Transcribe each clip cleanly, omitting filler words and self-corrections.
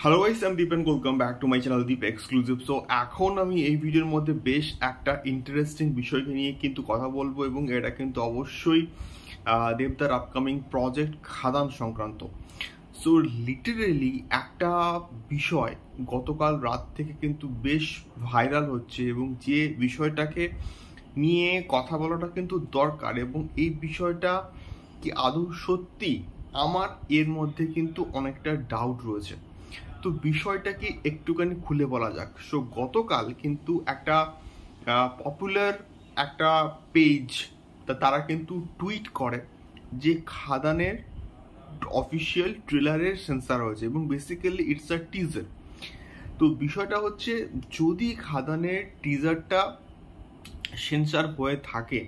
Hello guys, আমি Deep and welcome back to my channel Deep exclusive. So এখন আমি এই ভিডিওর মধ্যে বেশ একটা ইন্টারেস্টিং বিষয়কে নিয়ে কিন্তু কথা বলবো এবং এটা কিন্তু অবশ্যই দেবদার আপকামিং প্রজেক্ট খাদান সংক্রান্ত। সো লিটারেলি একটা বিষয় গতকাল রাত থেকে কিন্তু বেশ ভাইরাল হচ্ছে এবং যে বিষয়টাকে নিয়ে কথা বলাটা কিন্তু দরকার এবং এই বিষয়টা কি আদৌ সত্যি, আমার এর মধ্যে কিন্তু অনেকটা ডাউট রয়েছে। তো বিষয়টাকে একটুখানি খুলে বলা যাক। সো গতকাল কিন্তু একটা পপুলার একটা পেজ তারা কিন্তু টুইট করে যে খাদানের অফিসিয়াল ট্রেলারের সেন্সার হয়েছে এবং বেসিক্যালি ইটস আ টিজার। তো বিষয়টা হচ্ছে, যদি খাদানের টিজারটা সেন্সার হয়ে থাকে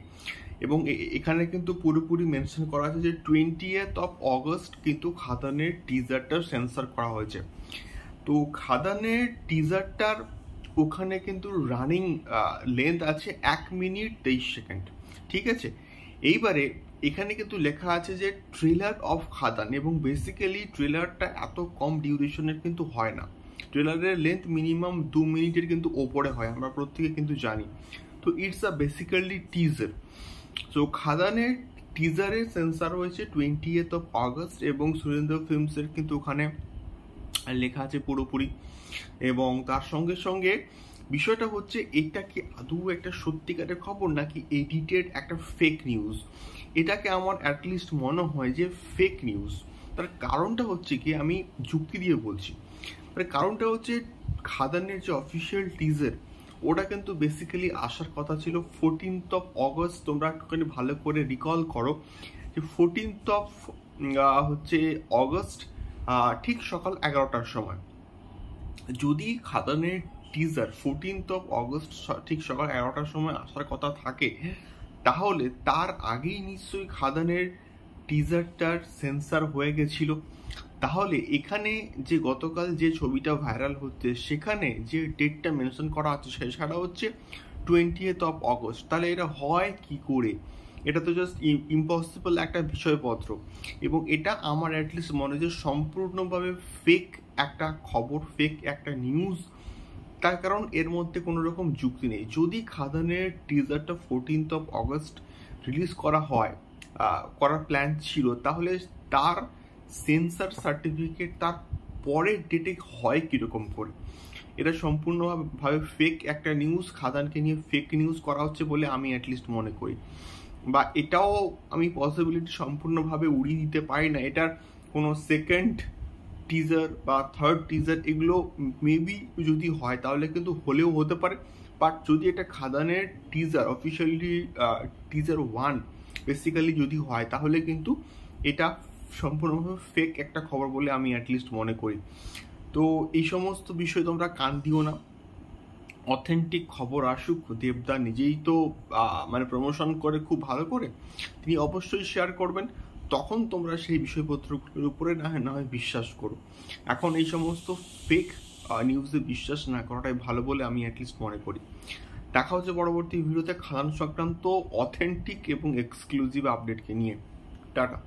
এবং এখানে কিন্তু পুরোপুরি মেনশন করা আছে যে 20th of August কিন্তু খাদানের টিজারটা সেন্সার করা হয়েছে। তো খাদানের টিজারটার ওখানে কিন্তু রানিং লেন্থ আছে 1 মিনিট 23 সেকেন্ড, ঠিক আছে। এইবারে এখানে কিন্তু লেখা আছে যে ট্রেলার অফ খাদান, এবং বেসিক্যালি ট্রেলারটা এত কম ডিউরেশনের কিন্তু হয় না। ট্রেলারের লেন্থ মিনিমাম 2 মিনিটের কিন্তু ওপরে হয়, আমরা প্রত্যেকে কিন্তু জানি। তো it's a basically teaser. So খাদানের টিজারের সেন্সার হয়েছে 20th of August এবং সুরেন্দ্র ফিল্মসের কিন্তু ওখানে লেখা আছে পুরোপুরি। এবং তার সঙ্গে সঙ্গে বিষয়টা হচ্ছে, এটা কি আদৌ একটা সত্যিকারের খবর নাকি এডিটেড একটা ফেক নিউজ? এটাকে আমার অ্যাটলিস্ট মনে হয় যে ফেক নিউজ। তার কারণটা হচ্ছে কি, আমি যুক্তি দিয়ে বলছি। তার কারণটা হচ্ছে, খাদানের যে অফিসিয়াল টিজার ওটা কিন্তু বেসিক্যালি আসার কথা ছিল 14th of August। তোমরা একটুখানি ভালো করে রিকল করো যে 14th of অগস্ট ঠিক সকাল 11টার সময়। যদি খাদানের টিজার 14th of August ঠিক সকাল 11টার সময় আসার কথা থাকে, তাহলে তার আগেই নিশ্চয়ই খাদানের টিজারটার সেন্সার হয়ে গেছিল। তাহলে এখানে যে গতকাল যে ছবিটা ভাইরাল হচ্ছে সেখানে যে ডেটটা মেনশন করা আছে সেটা হচ্ছে 20th of August। তাহলে এটা হয় কি করে? এটা তো জাস্ট ইম্পসিবল একটা বিষয়পত্র, এবং এটা আমার অ্যাটলিস্ট মনে হয় যে সম্পূর্ণভাবে ফেক একটা খবর, ফেক একটা নিউজ। তার কারণ এর মধ্যে কোনো রকম যুক্তি নেই। যদি খাদানের টিজারটা 14th of August রিলিজ করা হয়, করার প্ল্যান ছিল, তাহলে তার সেন্সার সার্টিফিকেট তার পরের ডেটে হয় কীরকম করে? এটা সম্পূর্ণভাবে ফেক একটা নিউজ, খাদানকে নিয়ে ফেক নিউজ করা হচ্ছে বলে আমি অ্যাটলিস্ট মনে করি। বা এটাও আমি পসিবিলিটি সম্পূর্ণভাবে উড়িয়ে দিতে পারি না। এটার কোনো সেকেন্ড টিজার বা থার্ড টিজার এগুলো মেবি যদি হয় তাহলে কিন্তু হলেও হতে পারে। বাট যদি এটা খাদানের টিজার অফিসিয়ালি টিজার 1 বেসিক্যালি যদি হয়, তাহলে কিন্তু এটা সম্পূর্ণভাবে ফেক একটা খবর বলে আমি অ্যাটলিস্ট মনে করি। তো এই সমস্ত বিষয় তোমরা কান দিও না। অথেন্টিক খবর আসুক, দেবদা নিজেই তো মানে প্রমোশন করে খুব ভালো করে, তিনি অবশ্যই শেয়ার করবেন। তখন তোমরা সেই বিষয়পত্রগুলোর উপরে না হয় বিশ্বাস করো। এখন এই সমস্ত ফেক নিউজে বিশ্বাস না করাটাই ভালো বলে আমি অ্যাটলিস্ট মনে করি। দেখা হচ্ছে পরবর্তী ভিডিওতে খাদান সংক্রান্ত অথেন্টিক এবং এক্সক্লুসিভ আপডেটকে নিয়ে। টাটা।